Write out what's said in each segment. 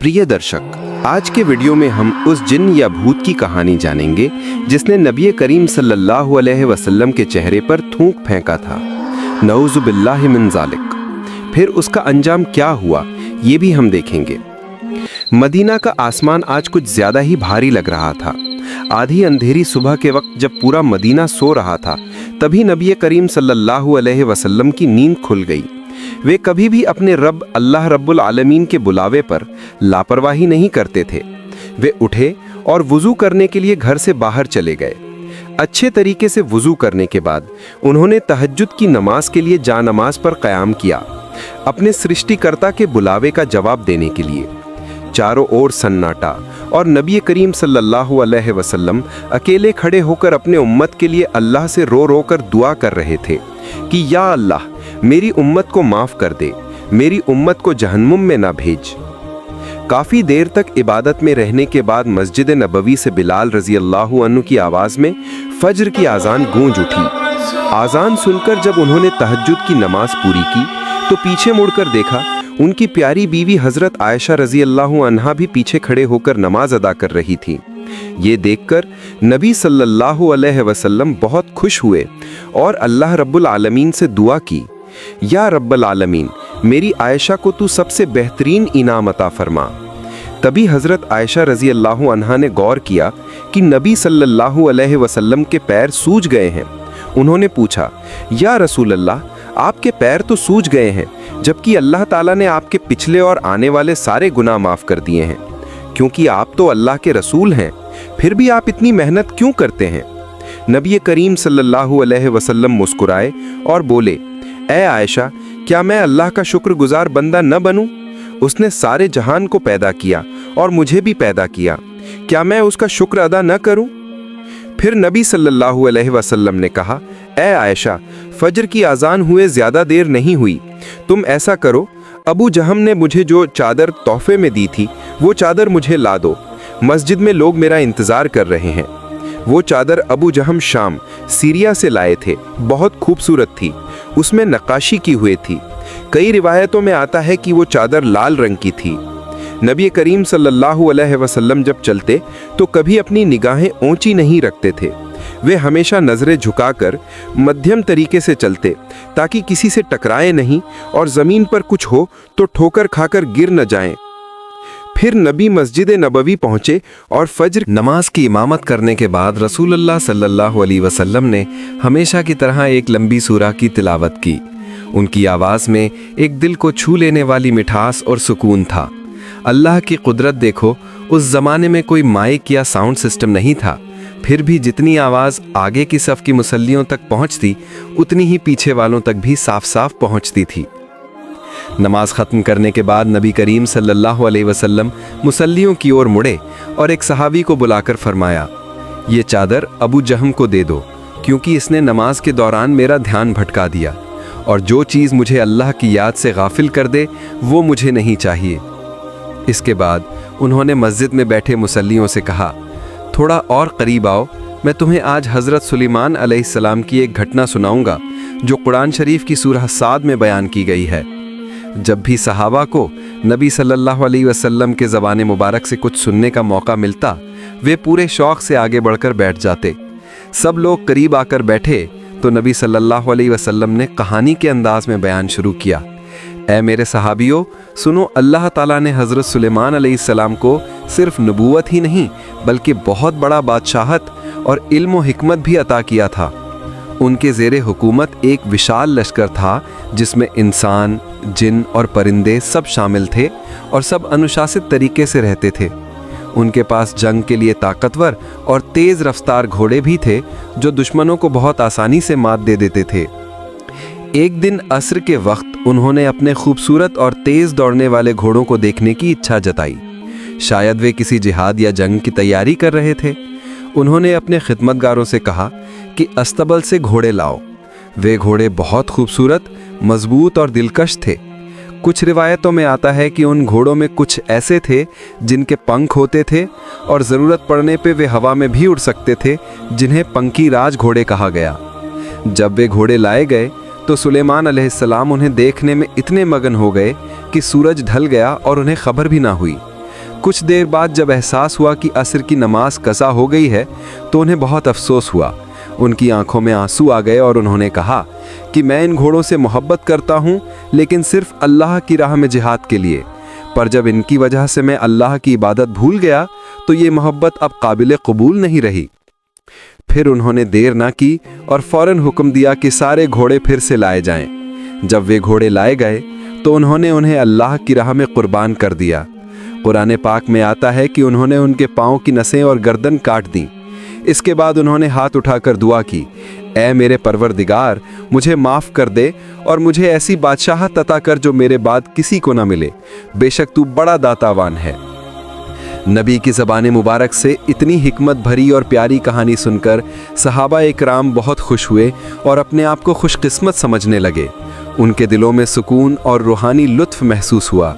प्रिय दर्शक, आज के वीडियो में हम उस जिन या भूत की कहानी जानेंगे जिसने नबी करीम सल्लल्लाहु अलैहि वसल्लम के चेहरे पर थूक फेंका था। नऊज़ु बिल्लाहि मिन ज़ालिक। फिर उसका अंजाम क्या हुआ ये भी हम देखेंगे। मदीना का आसमान आज कुछ ज्यादा ही भारी लग रहा था। आधी अंधेरी सुबह के वक्त जब पूरा मदीना सो रहा था, तभी नबी करीम सल्लल्लाहु अलैहि वसल्लम की नींद खुल गई। वे कभी भी अपने रब अल्लाह रब्बुल आलमीन के बुलावे पर लापरवाही नहीं करते थे। वे उठे और वुज़ू करने के लिए घर से बाहर चले गए। अच्छे तरीके से वुज़ू करने के बाद उन्होंने तहज्जुद की नमाज के लिए जानमाज पर क़याम किया, अपने सृष्टिकर्ता के बुलावे का जवाब देने के लिए। चारों ओर सन्नाटा और नबी करीम सल्लल्लाहु अलैहि वसल्लम अकेले खड़े होकर अपने उम्मत के लिए अल्लाह से रो रो कर दुआ कर रहे थे कि या अल्लाह, मेरी उम्मत को माफ़ कर दे, मेरी उम्मत को जहन्नुम में ना भेज। काफ़ी देर तक इबादत में रहने के बाद मस्जिद नबवी से बिलाल रज़ी अल्लाहु अन्हु की आवाज़ में फज्र की आज़ान गूंज उठी। आज़ान सुनकर जब उन्होंने तहज्जुद की नमाज पूरी की तो पीछे मुड़कर देखा, उनकी प्यारी बीवी हज़रत आयशा रज़ी अल्लाहु अन्हा भी पीछे खड़े होकर नमाज अदा कर रही थी। ये देखकर नबी सल्लल्लाहु अलैहि वसल्लम बहुत खुश हुए और अल्लाह रब्बुल आलमीन से दुआ की, या रब्बुल आलमीन, मेरी आयशा को तू सबसे बेहतरीन इनाम अता फरमा। तभी हज़रत आयशा रज़ी अल्लाहु अन्हा ने गौर किया कि नबी सल्लल्लाहु अलैहि वसल्लम के पैर सूज गए हैं। उन्होंने पूछा, या रसूल अल्लाह, आपके पैर तो सूज गए हैं, जबकि अल्लाह ताला ने आपके पिछले और आने वाले सारे गुनाह माफ़ कर दिए हैं। क्योंकि आप तो अल्लाह के रसूल हैं, फिर भी आप इतनी मेहनत क्यों करते हैं? नबी करीम सल्लल्लाहु अलैहि वसल्लम मुस्कुराए और बोले, ऐ आयशा, क्या मैं अल्लाह का शुक्रगुजार बंदा न बनूं? उसने सारे जहान को पैदा किया और मुझे भी पैदा किया, क्या मैं उसका शुक्र अदा न करूं? फिर नबी सल्लल्लाहु अलैहि वसल्लम ने कहा, ऐ आयशा, फजर की आज़ान हुए ज़्यादा देर नहीं हुई, तुम ऐसा करो, अबू जहम ने मुझे जो चादर तोहफे में दी थी वो चादर मुझे ला दो, मस्जिद में लोग मेरा इंतज़ार कर रहे हैं। वो चादर अबू जहम शाम सीरिया से लाए थे, बहुत खूबसूरत थी, उसमें नक्काशी की हुई थी। कई रिवायतों में आता है कि वो चादर लाल रंग की थी। नबी करीम सल्लल्लाहु अलैहि वसल्लम जब चलते तो कभी अपनी निगाहें ऊंची नहीं रखते थे। वे हमेशा नज़रें झुकाकर मध्यम तरीके से चलते ताकि किसी से टकराए नहीं और ज़मीन पर कुछ हो तो ठोकर खाकर गिर न जाएं। फिर नबी मस्जिद नबवी पहुँचे और फज्र नमाज की इमामत करने के बाद रसूलुल्लाह सल्लल्लाहु अलैहि वसल्लम ने हमेशा की तरह एक लंबी सूरा की तिलावत की। उनकी आवाज़ में एक दिल को छू लेने वाली मिठास और सुकून था। अल्लाह की कुदरत देखो, उस ज़माने में कोई माइक या साउंड सिस्टम नहीं था, फिर भी जितनी आवाज़ आगे की सफ़ की मुसल्लियों तक पहुँचती, उतनी ही पीछे वालों तक भी साफ साफ पहुँचती थी। नमाज ख़त्म करने के बाद नबी करीम सल्लल्लाहु अलैहि वसल्लम मुसल्लियों की ओर मुड़े और एक सहाबी को बुलाकर फरमाया, ये चादर अबू जहम को दे दो, क्योंकि इसने नमाज के दौरान मेरा ध्यान भटका दिया, और जो चीज़ मुझे अल्लाह की याद से गाफिल कर दे वो मुझे नहीं चाहिए। इसके बाद उन्होंने मस्जिद में बैठे मुसल्लियों से कहा, थोड़ा और करीब आओ, मैं तुम्हें आज हज़रत सुलेमान अलैहिस्सलाम की एक घटना सुनाऊंगा जो कुरान शरीफ की सूरह साद में बयान की गई है। जब भी सहाबा को नबी सल्लल्लाहु अलैहि वसल्लम के ज़बान मुबारक से कुछ सुनने का मौका मिलता, वे पूरे शौक़ से आगे बढ़कर बैठ जाते। सब लोग करीब आकर बैठे तो नबी सल्लल्लाहु अलैहि वसल्लम ने कहानी के अंदाज में बयान शुरू किया, ऐ मेरे सहाबियों, सुनो, अल्लाह ताला ने हज़रत सुलेमान अलैहिस्सलाम को सिर्फ नबूवत ही नहीं बल्कि बहुत बड़ा बादशाहत और इल्म व हिकमत भी अता किया था। उनके ज़ेरे हुकूमत एक विशाल लश्कर था जिसमें इंसान, जिन और परिंदे सब शामिल थे और सब अनुशासित तरीके से रहते थे। उनके पास जंग के लिए ताकतवर और तेज़ रफ्तार घोड़े भी थे जो दुश्मनों को बहुत आसानी से मात दे देते थे। एक दिन असर के वक्त उन्होंने अपने खूबसूरत और तेज़ दौड़ने वाले घोड़ों को देखने की इच्छा जताई। शायद वे किसी जिहाद या जंग की तैयारी कर रहे थे। उन्होंने अपने खिदमतगारों से कहा कि अस्तबल से घोड़े लाओ। वे घोड़े बहुत खूबसूरत, मजबूत और दिलकश थे। कुछ रिवायतों में आता है कि उन घोड़ों में कुछ ऐसे थे जिनके पंख होते थे और ज़रूरत पड़ने पे वे हवा में भी उड़ सकते थे, जिन्हें पंखी राज घोड़े कहा गया। जब वे घोड़े लाए गए तो सुलेमान अलैहिस्सलाम उन्हें देखने में इतने मगन हो गए कि सूरज ढल गया और उन्हें खबर भी ना हुई। कुछ देर बाद जब एहसास हुआ कि असर की नमाज कज़ा हो गई है तो उन्हें बहुत अफसोस हुआ। उनकी आंखों में आंसू आ गए और उन्होंने कहा कि मैं इन घोड़ों से मोहब्बत करता हूँ, लेकिन सिर्फ अल्लाह की राह में जिहाद के लिए। पर जब इनकी वजह से मैं अल्लाह की इबादत भूल गया तो ये मोहब्बत अब काबिल कबूल नहीं रही। फिर उन्होंने देर ना की और फौरन हुक्म दिया कि सारे घोड़े फिर से लाए जाएं। जब वे घोड़े लाए गए तो उन्होंने उन्हें अल्लाह की राह में कुर्बान कर दिया। कुरान पाक में आता है कि उन्होंने उनके पाँव की नसें और गर्दन काट दी। इसके बाद उन्होंने हाथ उठाकर दुआ की, ऐ मेरे परवरदिगार, मुझे माफ़ कर दे और मुझे ऐसी बादशाहत अता कर जो मेरे बाद किसी को ना मिले। बेशक तू बड़ा दातावान है। नबी की ज़बान मुबारक से इतनी हिकमत भरी और प्यारी कहानी सुनकर सहाबा इकराम बहुत खुश हुए और अपने आप को खुशकिस्मत समझने लगे। उनके दिलों में सुकून और रूहानी लुत्फ़ महसूस हुआ।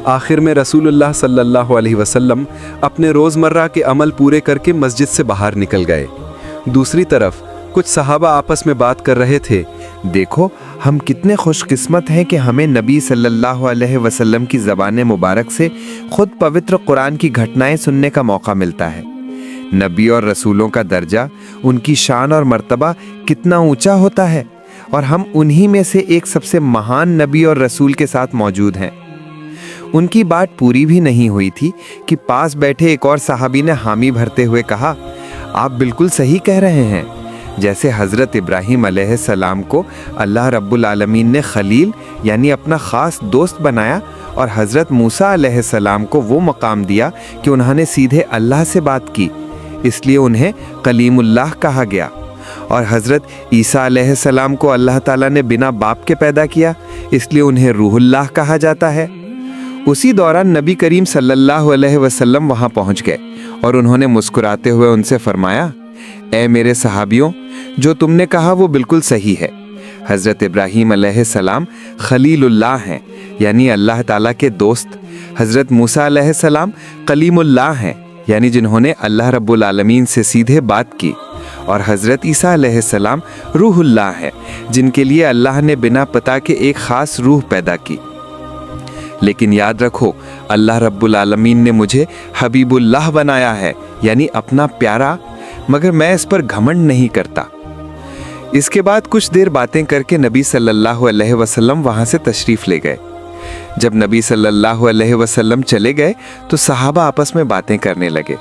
आखिर में रसूलुल्लाह सल्लल्लाहु अलैहि वसल्लम अपने रोज़मर्रा के अमल पूरे करके मस्जिद से बाहर निकल गए। दूसरी तरफ कुछ सहाबा आपस में बात कर रहे थे, देखो हम कितने खुशकिस्मत हैं कि हमें नबी सल्लल्लाहु अलैहि वसल्लम की ज़बान मुबारक से खुद पवित्र कुरान की घटनाएं सुनने का मौका मिलता है। नबी और रसूलों का दर्जा, उनकी शान और मर्तबा कितना ऊंचा होता है और हम उन्हीं में से एक सबसे महान नबी और रसूल के साथ मौजूद हैं। उनकी बात पूरी भी नहीं हुई थी कि पास बैठे एक और सहाबी ने हामी भरते हुए कहा, आप बिल्कुल सही कह रहे हैं। जैसे हज़रत इब्राहीम अलैहिस्सलाम को अल्लाह रब्बुल आलमीन ने खलील यानी अपना ख़ास दोस्त बनाया और हज़रत मूसा अलैहिस्सलाम को वो मकाम दिया कि उन्होंने सीधे अल्लाह से बात की, इसलिए उन्हें कलीमुल्लाह कहा गया। और हज़रत ईसा अलैहिस्सलाम को अल्लाह ताला ने बिना बाप के पैदा किया, इसलिए उन्हें रूहुल्लाह कहा जाता है। उसी दौरान नबी करीम सल्लल्लाहु अलैहि वसल्लम वहाँ पहुँच गए और उन्होंने मुस्कुराते हुए उनसे फरमाया, ऐ मेरे सहाबियों, जो तुमने कहा वो बिल्कुल सही है। हज़रत इब्राहीम अलैहिस्सलाम खलीलुल्लाह हैं यानी अल्लाह ताला के दोस्त। हज़रत मूसा अलैहिस्सलाम कलीमुल्लाह हैं यानी जिन्होंने अल्लाह रब्बुल आलमीन से सीधे बात की। और हज़रत ईसा अलैहिस्सलाम रूहुल्लाह हैं जिनके लिए अल्लाह ने बिना पता के एक ख़ास रूह पैदा की। लेकिन याद रखो, अल्लाह रब्बुल आलमीन ने मुझे हबीबुल्लाह बनाया है यानी अपना प्यारा, मगर मैं इस पर घमंड नहीं करता। इसके बाद कुछ देर बातें करके नबी सल्लल्लाहु अलैहि वसल्लम वहाँ से तशरीफ़ ले गए। जब नबी सल्लल्लाहु अलैहि वसल्लम चले गए तो सहाबा आपस में बातें करने लगे।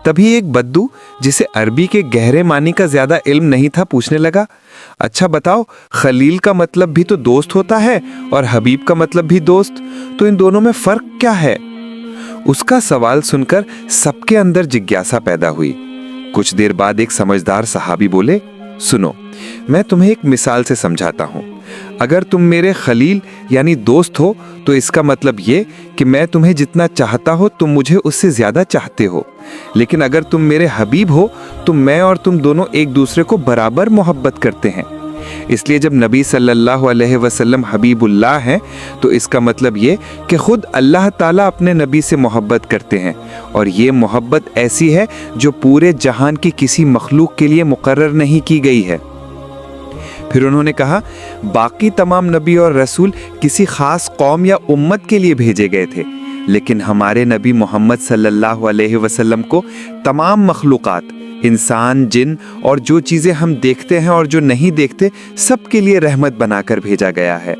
तभी एक बद्दू, जिसे अरबी के गहरे मानी का ज़्यादा इल्म नहीं था, पूछने लगा, अच्छा बताओ, खलील का मतलब भी तो दोस्त होता है और हबीब का मतलब भी दोस्त, तो इन दोनों में फ़र्क क्या है? उसका सवाल सुनकर सबके अंदर जिज्ञासा पैदा हुई। कुछ देर बाद एक समझदार सहाबी बोले, सुनो, मैं तुम्हें एक मिसाल से समझाता हूँ। अगर तुम मेरे खलील यानी दोस्त हो तो इसका मतलब ये कि मैं तुम्हें जितना चाहता हो तुम मुझे उससे ज़्यादा चाहते हो। लेकिन अगर तुम मेरे हबीब हो तो मैं और तुम दोनों एक दूसरे को बराबर मोहब्बत करते हैं। इसलिए जब नबी सल्लल्लाहु अलैहि वसल्लम हबीबुल्लाह हैं तो इसका मतलब ये कि खुद अल्लाह ताला अपने नबी से मोहब्बत करते हैं, और ये मोहब्बत ऐसी है जो पूरे जहान की किसी मखलूक के लिए मुकर्रर नहीं की गई है। फिर उन्होंने कहा, बाकी तमाम नबी और रसूल किसी ख़ास कौम या उम्मत के लिए भेजे गए थे, लेकिन हमारे नबी मोहम्मद सल्लल्लाहु अलैहि वसल्लम को तमाम मखलूक़ात, इंसान, जिन और जो चीज़ें हम देखते हैं और जो नहीं देखते, सब के लिए रहमत बनाकर भेजा गया है।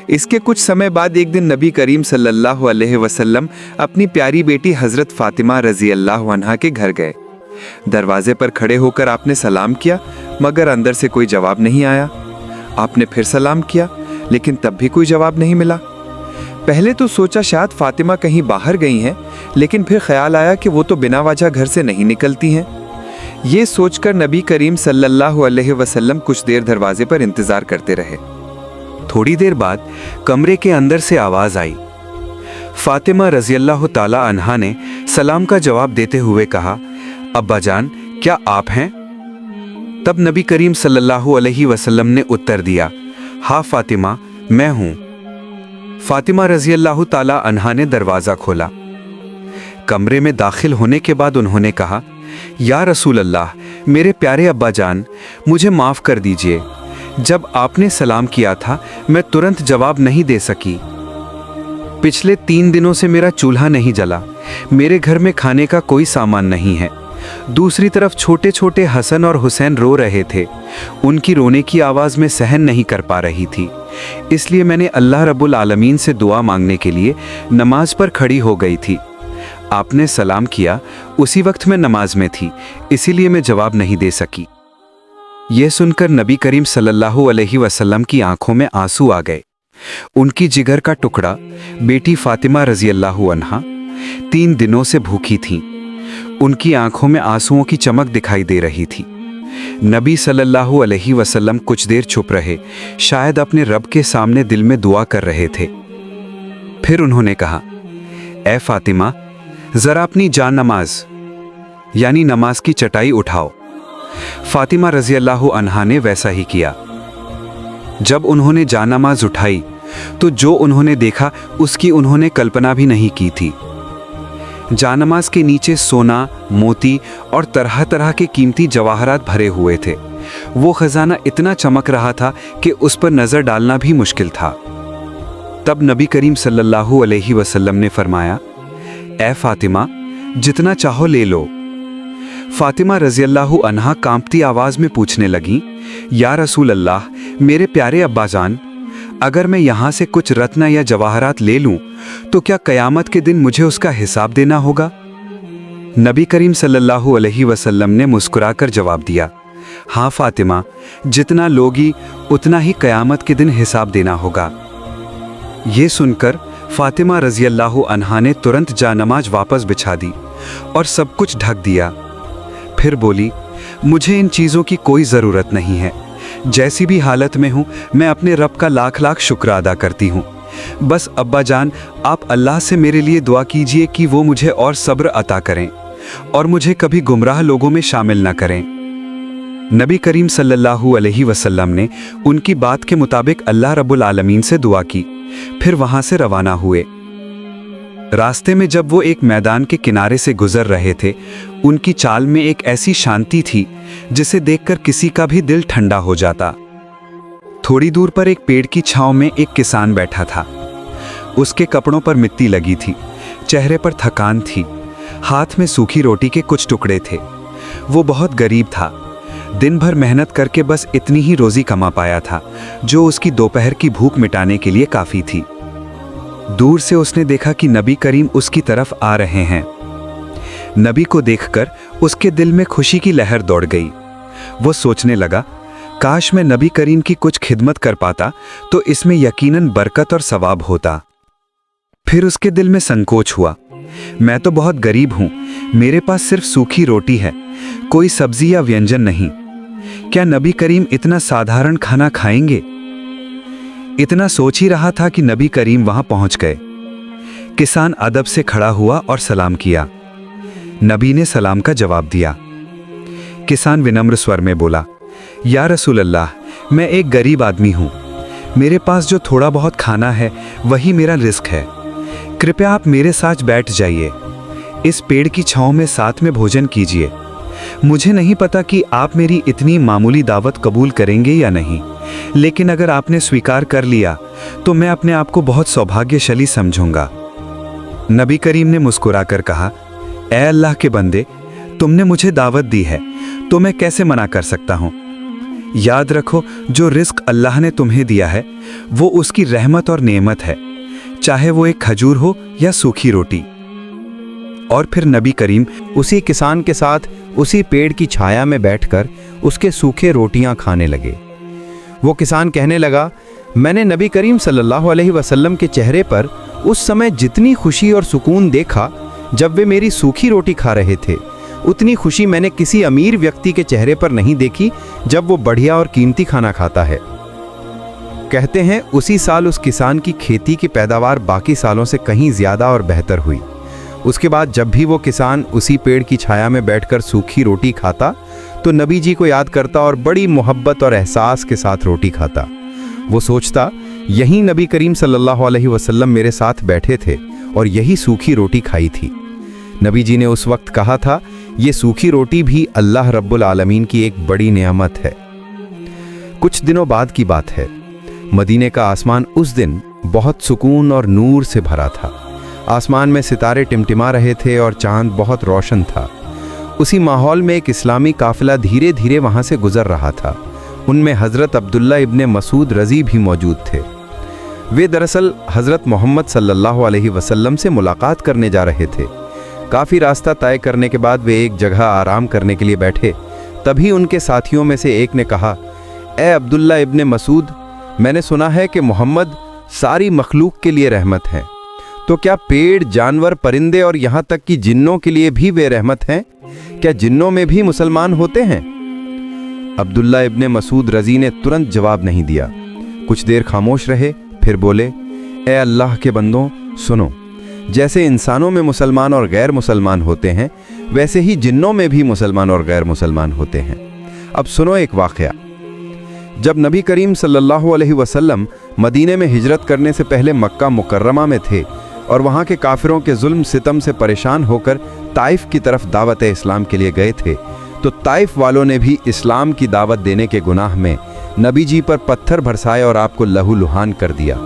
इसके कुछ समय बाद एक दिन नबी करीम सल्लल्लाहु अलैहि वसल्लम अपनी प्यारी बेटी हज़रत फ़ातिमा रज़ी अल्लाह अन्हा के घर गए। दरवाजे पर खड़े होकर आपने सलाम किया, मगर अंदर से कोई जवाब नहीं आया। आपने फिर सलाम किया, लेकिन तब भी कोई जवाब नहीं मिला। पहले तो सोचा शायद फ़ातिमा कहीं बाहर गई हैं, लेकिन फिर ख्याल आया कि वो तो बिना वजह घर से नहीं निकलती हैं। ये सोचकर नबी करीम सल्लल्लाहु अलैहि वसल्लम कुछ देर दरवाजे पर इंतज़ार करते रहे। थोड़ी देर बाद कमरे के अंदर से आवाज़ आई। फ़ातिमा रज़ियल्लाहु ताला अन्हा ने सलाम का जवाब देते हुए कहा, अब्बा जान, क्या आप हैं? तब नबी करीम सल्लल्लाहु अलैहि वसल्लम ने उत्तर दिया, हाँ फ़ातिमा, मैं हूँ। फ़ातिमा रज़ियल्लाहु ताला अन्हा ने दरवाज़ा खोला। कमरे में दाखिल होने के बाद उन्होंने कहा, या रसूल अल्लाह, मेरे प्यारे अब्बा जान, मुझे माफ़ कर दीजिए। जब आपने सलाम किया था मैं तुरंत जवाब नहीं दे सकी। पिछले 3 दिनों से मेरा चूल्हा नहीं जला, मेरे घर में खाने का कोई सामान नहीं है। दूसरी तरफ छोटे छोटे हसन और हुसैन रो रहे थे। उनकी रोने की आवाज़ में सहन नहीं कर पा रही थी, इसलिए मैंने अल्लाह रब्बुल आलमीन से दुआ मांगने के लिए नमाज पर खड़ी हो गई थी। आपने सलाम किया, उसी वक्त मैं नमाज में थी, इसीलिए मैं जवाब नहीं दे सकी। यह सुनकर नबी करीम सल्लल्लाहु अलैहि वसल्लम की आंखों में आंसू आ गए। उनकी जिगर का टुकड़ा बेटी फातिमा रजी अल्लाहु अन्हा 3 दिनों से भूखी थीं। उनकी आंखों में आंसुओं की चमक दिखाई दे रही थी। नबी सल्लल्लाहु अलैहि वसल्लम कुछ देर चुप रहे, शायद अपने रब के सामने दिल में दुआ कर रहे थे। फिर उन्होंने कहा, ए फातिमा, जरा अपनी जान नमाज यानी नमाज की चटाई उठाओ। फातिमा रजी अल्लाहु अन्हा ने वैसा ही किया। जब उन्होंने जानमाज उठाई तो जो उन्होंने देखा उसकी उन्होंने कल्पना भी नहीं की थी। जानमाज के नीचे सोना, मोती और तरह तरह के कीमती जवाहरात भरे हुए थे। वो खजाना इतना चमक रहा था कि उस पर नजर डालना भी मुश्किल था। तब नबी करीम सल्लल्लाहु अलैहि वसल्लम ने फरमाया, ए फातिमा, जितना चाहो ले लो। फातिमा रजी अल्लाहु अन्हा कांपती आवाज में पूछने लगी, या रसूल अल्लाह, मेरे प्यारे अब्बाजान, अगर मैं यहाँ से कुछ रत्न या जवाहरात ले लूं तो क्या कयामत के दिन मुझे उसका हिसाब देना होगा? नबी करीम सल्लल्लाहु अलैहि वसल्लम ने मुस्कुराकर जवाब दिया, हाँ फातिमा, जितना लोगी उतना ही कयामत के दिन हिसाब देना होगा। ये सुनकर फातिमा रजी अल्लाहु अन्हा ने तुरंत जानमाज वापस बिछा दी और सब कुछ ढक दिया। फिर बोली, मुझे इन चीज़ों की कोई ज़रूरत नहीं है। जैसी भी हालत में हूँ, मैं अपने रब का लाख लाख शुक्र अदा करती हूँ। बस अब्बा जान, आप अल्लाह से मेरे लिए दुआ कीजिए कि वो मुझे और सब्र अता करें और मुझे कभी गुमराह लोगों में शामिल न करें। नबी करीम सल्लल्लाहु अलैहि वसल्लम ने उनकी बात के मुताबिक अल्लाह रब्बुल आलमीन से दुआ की, फिर वहाँ से रवाना हुए। रास्ते में जब वो एक मैदान के किनारे से गुजर रहे थे, उनकी चाल में एक ऐसी शांति थी जिसे देखकर किसी का भी दिल ठंडा हो जाता। थोड़ी दूर पर एक पेड़ की छांव में एक किसान बैठा था। उसके कपड़ों पर मिट्टी लगी थी, चेहरे पर थकान थी, हाथ में सूखी रोटी के कुछ टुकड़े थे। वो बहुत गरीब था, दिन भर मेहनत करके बस इतनी ही रोजी कमा पाया था जो उसकी दोपहर की भूख मिटाने के लिए काफ़ी थी। दूर से उसने देखा कि नबी करीम उसकी तरफ आ रहे हैं। नबी को देखकर उसके दिल में खुशी की लहर दौड़ गई। वो सोचने लगा, काश मैं नबी करीम की कुछ खिदमत कर पाता तो इसमें यकीनन बरकत और सवाब होता। फिर उसके दिल में संकोच हुआ, मैं तो बहुत गरीब हूं, मेरे पास सिर्फ सूखी रोटी है, कोई सब्जी या व्यंजन नहीं। क्या नबी करीम इतना साधारण खाना खाएंगे? इतना सोच ही रहा था कि नबी करीम वहां पहुंच गए। किसान अदब से खड़ा हुआ और सलाम किया। नबी ने सलाम का जवाब दिया। किसान विनम्र स्वर में बोला, या रसूल अल्लाह, मैं एक गरीब आदमी हूं, मेरे पास जो थोड़ा बहुत खाना है वही मेरा रिस्क है। कृपया आप मेरे साथ बैठ जाइए, इस पेड़ की छांव में साथ में भोजन कीजिए। मुझे नहीं पता कि आप मेरी इतनी मामूली दावत कबूल करेंगे या नहीं, लेकिन अगर आपने स्वीकार कर लिया तो मैं अपने आप को बहुत सौभाग्यशाली समझूंगा। नबी करीम ने मुस्कुराकर कहा, ए अल्लाह के बंदे, तुमने मुझे दावत दी है तो मैं कैसे मना कर सकता हूँ। याद रखो, जो रिस्क अल्लाह ने तुम्हें दिया है वो उसकी रहमत और नेमत है, चाहे वो एक खजूर हो या सूखी रोटी। और फिर नबी करीम उसी किसान के साथ उसी पेड़ की छाया में बैठकर उसके सूखे रोटियां खाने लगे। वो किसान कहने लगा, मैंने नबी करीम सल्लल्लाहु अलैहि वसल्लम के चेहरे पर उस समय जितनी खुशी और सुकून देखा जब वे मेरी सूखी रोटी खा रहे थे, उतनी खुशी मैंने किसी अमीर व्यक्ति के चेहरे पर नहीं देखी जब वो बढ़िया और कीमती खाना खाता है। कहते हैं उसी साल उस किसान की खेती की पैदावार बाकी सालों से कहीं ज्यादा और बेहतर हुई। उसके बाद जब भी वो किसान उसी पेड़ की छाया में बैठकर सूखी रोटी खाता तो नबी जी को याद करता और बड़ी मोहब्बत और एहसास के साथ रोटी खाता। वो सोचता, यही नबी करीम सल्लल्लाहु अलैहि वसल्लम मेरे साथ बैठे थे और यही सूखी रोटी खाई थी। नबी जी ने उस वक्त कहा था, ये सूखी रोटी भी अल्लाह रब्बुल आलमीन की एक बड़ी नेमत है। कुछ दिनों बाद की बात है, मदीने का आसमान उस दिन बहुत सुकून और नूर से भरा था। आसमान में सितारे टिमटिमा रहे थे और चांद बहुत रोशन था। उसी माहौल में एक इस्लामी काफिला धीरे धीरे वहाँ से गुजर रहा था। उनमें हज़रत अब्दुल्ला इब्ने मसूद रज़ी भी मौजूद थे। वे दरअसल हज़रत मोहम्मद सल्लल्लाहु अलैहि वसल्लम से मुलाकात करने जा रहे थे। काफ़ी रास्ता तय करने के बाद वे एक जगह आराम करने के लिए बैठे। तभी उनके साथियों में से एक ने कहा, ए अब्दुल्ला इब्ने मसूद, मैंने सुना है कि मोहम्मद सारी मखलूक के लिए रहमत हैं, तो क्या पेड़, जानवर, परिंदे और यहाँ तक कि जिन्नों के लिए भी वे रहमत हैं? क्या जिन्नों में भी मुसलमान होते हैं? अब्दुल्ला इब्ने मसूद रज़ी ने तुरंत जवाब नहीं दिया। कुछ देर खामोश रहे, फिर बोले, ए अल्लाह के बंदों, सुनो, जैसे इंसानों में मुसलमान और गैर मुसलमान होते हैं, वैसे ही जिन्नों में भी मुसलमान और गैर मुसलमान होते हैं। अब सुनो एक वाक़या। जब नबी करीम सल्लल्लाहु अलैहि वसल्लम मदीने में हिजरत करने से पहले मक्का मुकर्रमा में थे और वहाँ के काफिरों के जुल्म सितम से परेशान होकर ताइफ की तरफ दावत इस्लाम के लिए गए थे, तो ताइफ वालों ने भी इस्लाम की दावत देने के गुनाह में नबी जी पर पत्थर बरसाए और आपको लहूलुहान कर दिया।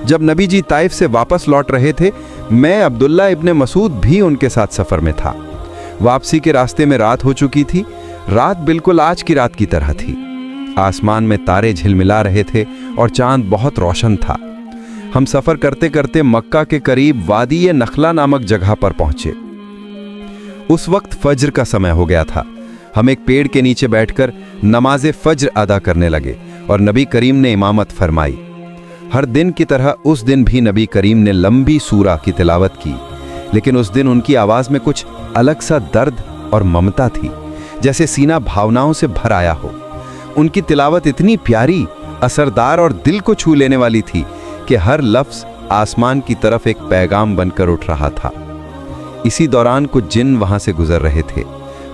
जब नबी जी ताइफ से वापस लौट रहे थे, मैं अब्दुल्ला इब्ने मसूद भी उनके साथ सफ़र में था। वापसी के रास्ते में रात हो चुकी थी। रात बिल्कुल आज की रात की तरह थी। आसमान में तारे झिलमिला रहे थे और चांद बहुत रोशन था। हम सफ़र करते करते मक्का के करीब वादी नखला नामक जगह पर पहुंचे। उस वक्त फज्र का समय हो गया था। हम एक पेड़ के नीचे बैठकर नमाज फज्र अदा करने लगे और नबी करीम ने इमामत फरमाई। हर दिन की तरह उस दिन भी नबी करीम ने लंबी सूरा की तिलावत की, लेकिन उस दिन उनकी आवाज़ में कुछ अलग सा दर्द और ममता थी, जैसे सीना भावनाओं से भर आया हो। उनकी तिलावत इतनी प्यारी, असरदार और दिल को छू लेने वाली थी कि हर लफ्ज़ आसमान की तरफ एक पैगाम बनकर उठ रहा था। इसी दौरान कुछ जिन वहाँ से गुजर रहे थे।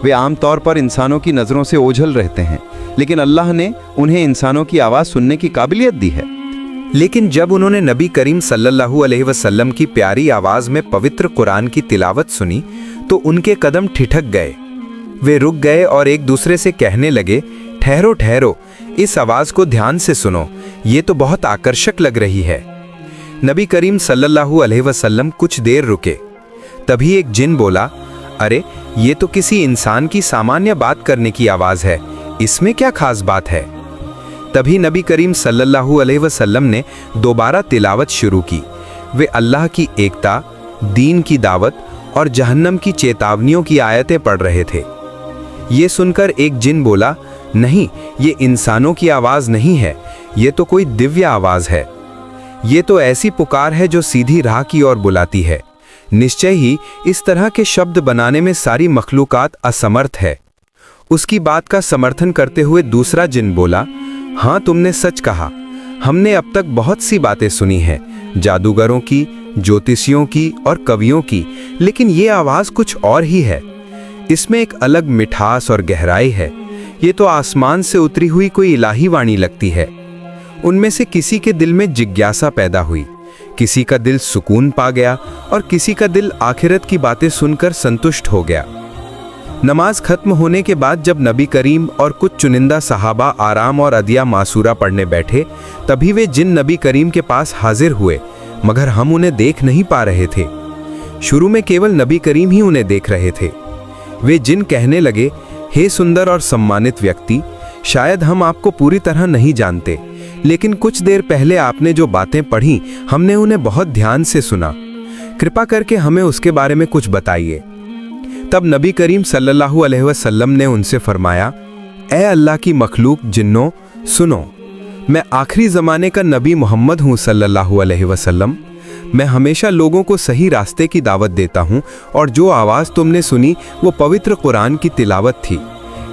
वे आमतौर पर इंसानों की नज़रों से ओझल रहते हैं, लेकिन अल्लाह ने उन्हें इंसानों की आवाज़ सुनने की काबिलियत दी है। लेकिन जब उन्होंने नबी करीम सल्लल्लाहु अलैहि वसल्लम की प्यारी आवाज़ में पवित्र कुरान की तिलावत सुनी तो उनके कदम ठिठक गए। वे रुक गए और एक दूसरे से कहने लगे, ठहरो ठहरो, इस आवाज़ को ध्यान से सुनो, ये तो बहुत आकर्षक लग रही है। नबी करीम सल्लल्लाहु अलैहि वसल्लम कुछ देर रुके। तभी एक जिन बोला, अरे ये तो किसी इंसान की सामान्य बात करने की आवाज़ है, इसमें क्या खास बात है? तभी नबी करीम सल्लल्लाहु अलैहि वसल्लम ने दोबारा तिलावत शुरू की। वे अल्लाह की एकता, दीन की दावत और जहन्नम की चेतावनियों की आयतें पढ़ रहे थे। ये सुनकर एक जिन बोला, नहीं, ये इंसानों की आवाज़ नहीं है, ये तो कोई दिव्य आवाज़ है। ये तो ऐसी पुकार है जो सीधी राह की ओर बुलाती है। निश्चय ही इस तरह के शब्द बनाने में सारी मखलूकात असमर्थ है। उसकी बात का समर्थन करते हुए दूसरा जिन बोला, हाँ, तुमने सच कहा। हमने अब तक बहुत सी बातें सुनी हैं, जादूगरों की, ज्योतिषियों की और कवियों की, लेकिन ये आवाज़ कुछ और ही है। इसमें एक अलग मिठास और गहराई है। ये तो आसमान से उतरी हुई कोई इलाही वाणी लगती है। उनमें से किसी के दिल में जिज्ञासा पैदा हुई, किसी का दिल सुकून पा गया और किसी का दिल आखिरत की बातें सुनकर संतुष्ट हो गया। नमाज खत्म होने के बाद जब नबी करीम और कुछ चुनिंदा सहाबा आराम और अदिया मासूरा पढ़ने बैठे, तभी वे जिन नबी करीम के पास हाजिर हुए, मगर हम उन्हें देख नहीं पा रहे थे। शुरू में केवल नबी करीम ही उन्हें देख रहे थे। वे जिन कहने लगे, हे सुंदर और सम्मानित व्यक्ति, शायद हम आपको पूरी तरह नहीं जानते, लेकिन कुछ देर पहले आपने जो बातें पढ़ी, हमने उन्हें बहुत ध्यान से सुना। कृपा करके हमें उसके बारे में कुछ बताइए। तब नबी करीम सल्लल्लाहु अलैहि वसल्लम ने उनसे फरमाया, ए अल्लाह की मखलूक जिन्नों, सुनो, मैं आखिरी ज़माने का नबी मोहम्मद हूँ सल्लल्लाहु अलैहि वसल्लम। मैं हमेशा लोगों को सही रास्ते की दावत देता हूँ और जो आवाज़ तुमने सुनी वो पवित्र कुरान की तिलावत थी।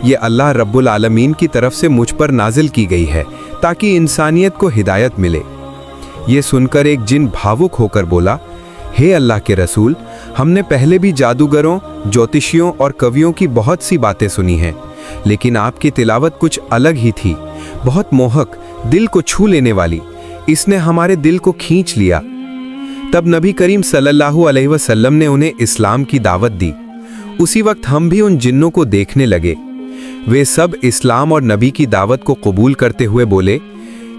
ये अल्लाह रब्बुल आलमीन की तरफ से मुझ पर नाजिल की गई है ताकि इंसानियत को हिदायत मिले। ये सुनकर एक जिन भावुक होकर बोला, हे अल्लाह के रसूल, हमने पहले भी जादूगरों, ज्योतिषियों और कवियों की बहुत सी बातें सुनी हैं, लेकिन आपकी तिलावत कुछ अलग ही थी, बहुत मोहक, दिल को छू लेने वाली। इसने हमारे दिल को खींच लिया। तब नबी करीम सल्लल्लाहु अलैहि वसल्लम ने उन्हें इस्लाम की दावत दी। उसी वक्त हम भी उन जिन्नों को देखने लगे। वे सब इस्लाम और नबी की दावत को कबूल करते हुए बोले,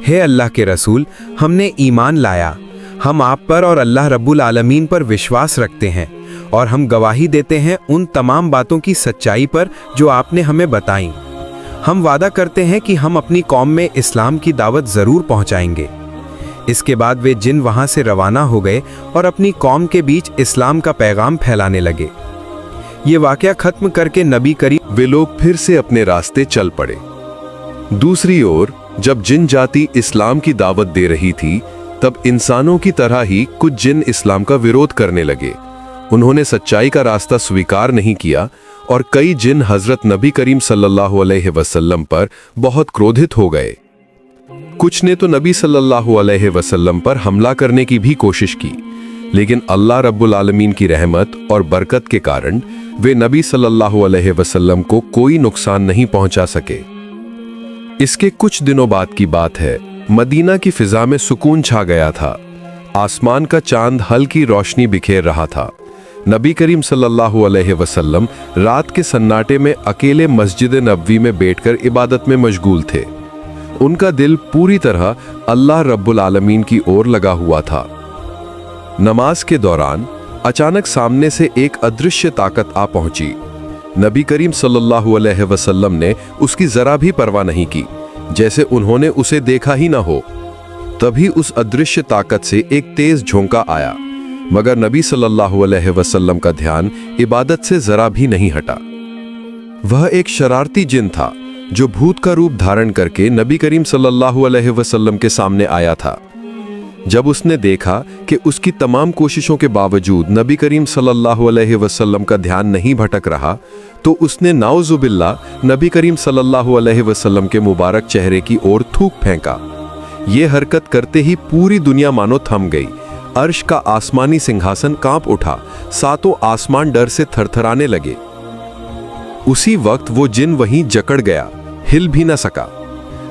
ہے اللہ کے रसूल, हमने ईमान लाया, हम आप पर और अल्लाह रब्बुल आलमीन पर विश्वास रखते हैं और हम गवाही देते हैं उन तमाम बातों की सच्चाई पर जो आपने हमें बताई। हम वादा करते हैं कि हम अपनी कौम में इस्लाम की दावत ज़रूर पहुंचाएंगे। इसके बाद वे जिन वहां से रवाना हो गए और अपनी कौम के बीच इस्लाम का पैगाम फैलाने लगे। ये वाक़या ख़त्म करके नबी करीम वे लोग फिर से अपने रास्ते चल पड़े। दूसरी ओर जब जिन जाति इस्लाम की दावत दे रही थी, तब इंसानों की तरह ही कुछ जिन इस्लाम का विरोध करने लगे। उन्होंने सच्चाई का रास्ता स्वीकार नहीं किया और कई जिन हजरत नबी करीम सल्लल्लाहु अलैहि वसल्लम पर बहुत क्रोधित हो गए। कुछ ने तो नबी सल्लल्लाहु अलैहि वसल्लम पर हमला करने की भी कोशिश की, लेकिन अल्लाह रब्बुल आलमीन की रहमत और बरकत के कारण वे नबी सल्लल्लाहु अलैहि वसल्लम को कोई नुकसान नहीं पहुंचा सके। इसके कुछ दिनों बाद की बात है, मदीना की फिजा में सुकून छा गया था। आसमान का चांद हल्की रोशनी बिखेर रहा था। नबी करीम सल्लल्लाहु अलैहि वसल्लम रात के सन्नाटे में अकेले मस्जिद नबवी में बैठकर इबादत में मशगूल थे। उनका दिल पूरी तरह अल्लाह रब्बुल आलमीन की ओर लगा हुआ था। नमाज के दौरान अचानक सामने से एक अदृश्य ताकत आ पहुंची। नबी करीम सल्लल्लाहु अलैहि वसल्लम ने उसकी जरा भी परवाह नहीं की, जैसे उन्होंने उसे देखा ही ना हो। तभी उस अदृश्य ताकत से एक तेज झोंका आया, मगर नबी सल्लल्लाहु अलैहि वसल्लम का ध्यान इबादत से जरा भी नहीं हटा। वह एक शरारती जिन था जो भूत का रूप धारण करके नबी करीम सल्लल्लाहु अलैहि वसल्लम के सामने आया था। जब उसने देखा कि उसकी तमाम कोशिशों के बावजूद नबी करीम सल्लल्लाहु अलैहि वसल्लम का ध्यान नहीं भटक रहा, तो उसने नाउजुबिल्लाह नबी करीम सल्लल्लाहु अलैहि वसल्लम के मुबारक चेहरे की ओर थूक फेंका। ये हरकत करते ही पूरी दुनिया मानो थम गई। अर्श का आसमानी सिंहासन कांप उठा, सातों आसमान डर से थरथराने लगे। उसी वक्त वो जिन वहीं जकड़ गया, हिल भी न सका।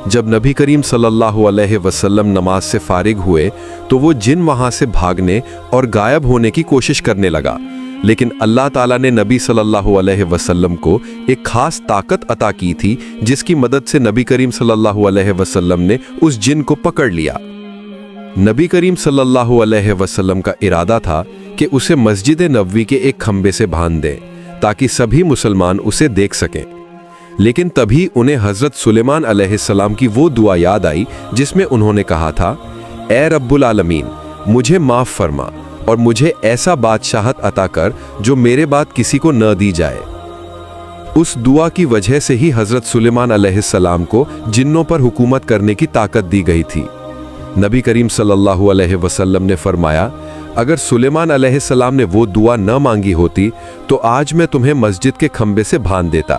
जब नबी करीम सल्लल्लाहु अलैहि वसल्लम नमाज से फारिग हुए, तो वो जिन वहां से भागने और गायब होने की कोशिश करने लगा, लेकिन अल्लाह ताला ने नबी सल्लल्लाहु अलैहि वसल्लम को एक खास ताकत अता की थी, जिसकी मदद से नबी करीम सल्लल्लाहु अलैहि वसल्लम ने उस जिन को पकड़ लिया। नबी करीम सल्लल्लाहु अलैहि वसल्लम का इरादा था कि उसे मस्जिद नबवी के एक खंबे से बांध दें, ताकि सभी मुसलमान उसे देख सकें। लेकिन तभी उन्हें हजरत सुलेमान अलैहिस्सलाम की वो दुआ याद आई, जिसमें उन्होंने कहा था, ए रब्बुल आलमीन, मुझे माफ फरमा और मुझे ऐसा बादशाहत अता कर जो मेरे बाद किसी को न दी जाए। उस दुआ की वजह से ही हजरत सुलेमान अलैहिस्सलाम को जिन्नों पर हुकूमत करने की ताकत दी गई थी। नबी करीम सल्लल्लाहु अलैहि वसल्लम ने फरमाया, अगर सुलेमान अलैहिस्सलाम ने वो दुआ न मांगी होती तो आज मैं तुम्हें मस्जिद के खंबे से बांध देता,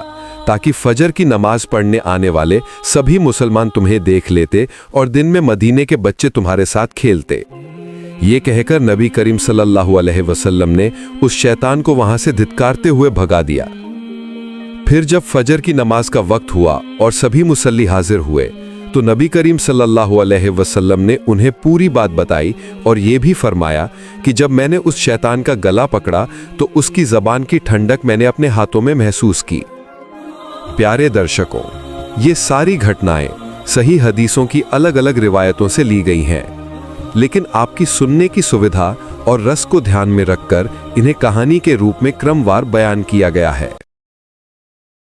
ताकि फजर की नमाज पढ़ने आने वाले सभी मुसलमान तुम्हें देख लेते और दिन में मदीने के बच्चे तुम्हारे साथ खेलते। ये कहकर नबी करीम सल्लल्लाहु अलैहि वसल्लम ने उस शैतान को वहां से धिक्कारते हुए भगा दिया। फिर जब फजर की नमाज का वक्त हुआ और सभी मुसल्ली हाजिर हुए, तो नबी करीम सल्लल्लाहु अलैहि वसल्लम ने उन्हें पूरी बात बताई और ये भी फरमाया कि जब मैंने उस शैतान का गला पकड़ा तो उसकी ज़बान की ठंडक मैंने अपने हाथों में महसूस की। प्यारे दर्शकों, ये सारी घटनाएं सही हदीसों की अलग अलग रिवायतों से ली गई हैं, लेकिन आपकी सुनने की सुविधा और रस को ध्यान में रखकर इन्हें कहानी के रूप में क्रमवार बयान किया गया है।